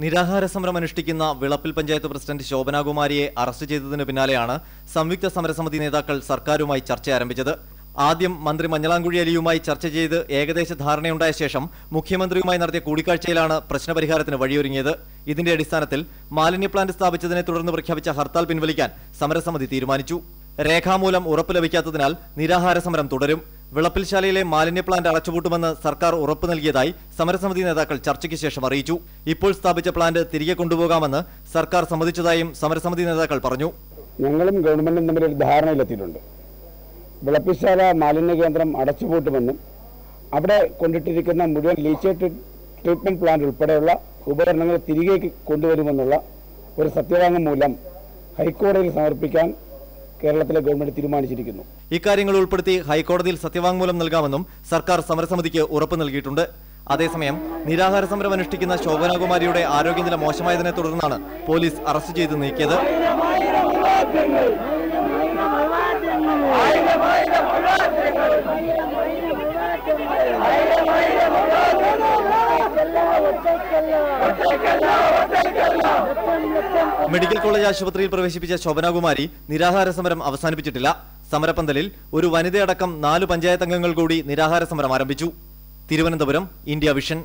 നിരാഹാര സമരം അനുഷ്ഠിക്കുന്ന വിളപ്പിൽ പഞ്ചായത്ത് പ്രസിഡന്റ് ശോഭനാകുമാരിയെ അറസ്റ്റ് ചെയ്തതിനു പിന്നാലെയാണ് സംയുക്ത സമരസമിതി നേതാക്കൾ സർക്കാരുമായി ചർച്ച ആരംഭിച്ചത്. ആദ്യം മന്ത്രി മഞ്ഞളാംകുഴി അലിയുമായി ചർച്ച ചെയ്ത് ഏകദേശ ധാരണയുണ്ടായ ശേഷം മുഖ്യമന്ത്രിയുമായി നടത്തിയ കൂടിക്കാഴ്ചയിലാണ് പ്രശ്നപരിഹാരത്തിന് വഴിയൊരുങ്ങിയത്. ഇതിന്റെ അടിസ്ഥാനത്തിൽ മാലിന്യ പ്ലാന്റ് സ്ഥാപിച്ചതിനെ തുടർന്ന് പ്രഖ്യാപിച്ച ഹർത്താൽ പിൻവലിക്കാൻ സമരസമിതി തീരുമാനിച്ചു. രേഖാമൂലം ഉറപ്പ് ലഭിക്കാത്തതിനാൽ നിരാഹാര സമരം തുടരും. വിളപ്പിൽശാലയിലെ മാലിന്യ പ്ലാന്റ് അടച്ചുപൂട്ടുമെന്ന് സർക്കാർ ഉറപ്പ് നൽകിയതായി സമരസമിതി നേതാക്കൾ ചർച്ചയ്ക്ക് ശേഷം അറിയിച്ചു. ഇപ്പോൾ സ്ഥാപിച്ച പ്ലാന്റ് തിരികെ കൊണ്ടുപോകാമെന്ന് സർക്കാർ സമ്മതിച്ചതായും സമരസമിതി നേതാക്കൾ പറഞ്ഞു. ഞങ്ങളും ഗവൺമെന്റും തമ്മിൽ ഒരു ധാരണയിലെത്തിയിട്ടുണ്ട്. വിളപ്പിൽശാല മാലിന്യ കേന്ദ്രം അടച്ചുപൂട്ടുമെന്നും അവിടെ കൊണ്ടിട്ടിരിക്കുന്ന മുഴുവൻ ലീച്ചേറ്റ് ട്രീറ്റ്മെന്റ് പ്ലാന്റ് ഉൾപ്പെടെയുള്ള ഉപകരണങ്ങൾ തിരികെ കൊണ്ടുവരുമെന്നുള്ള ഒരു സത്യവാങ്മൂലം ഹൈക്കോടതിയിൽ സമർപ്പിക്കാൻ കേരളത്തിലെ ഗവൺമെന്റ് തീരുമാനിച്ചിരിക്കുന്നു. ഇക്കാര്യങ്ങൾ ഉൾപ്പെടുത്തി ഹൈക്കോടതിയിൽ സത്യവാങ്മൂലം നൽകാമെന്നും സർക്കാർ സമരസമിതിക്ക് ഉറപ്പ് നൽകിയിട്ടുണ്ട്. അതേസമയം നിരാഹാര സമരം അനുഷ്ഠിക്കുന്ന ശോഭനാകുമാരിയുടെ ആരോഗ്യനില മോശമായതിനെ തുടർന്നാണ് പോലീസ് അറസ്റ്റ് ചെയ്ത് നീക്കിയത്. മെഡിക്കൽ കോളേജ് ആശുപത്രിയിൽ പ്രവേശിപ്പിച്ച ശോഭനാകുമാരി നിരാഹാര സമരം അവസാനിപ്പിച്ചിട്ടില്ല. സമരപന്തലിൽ ഒരു വനിതയടക്കം 4 പഞ്ചായത്ത് അംഗങ്ങൾ കൂടി നിരാഹാര സമരം ആരംഭിച്ചു. Thiruvananthapuram, India vision.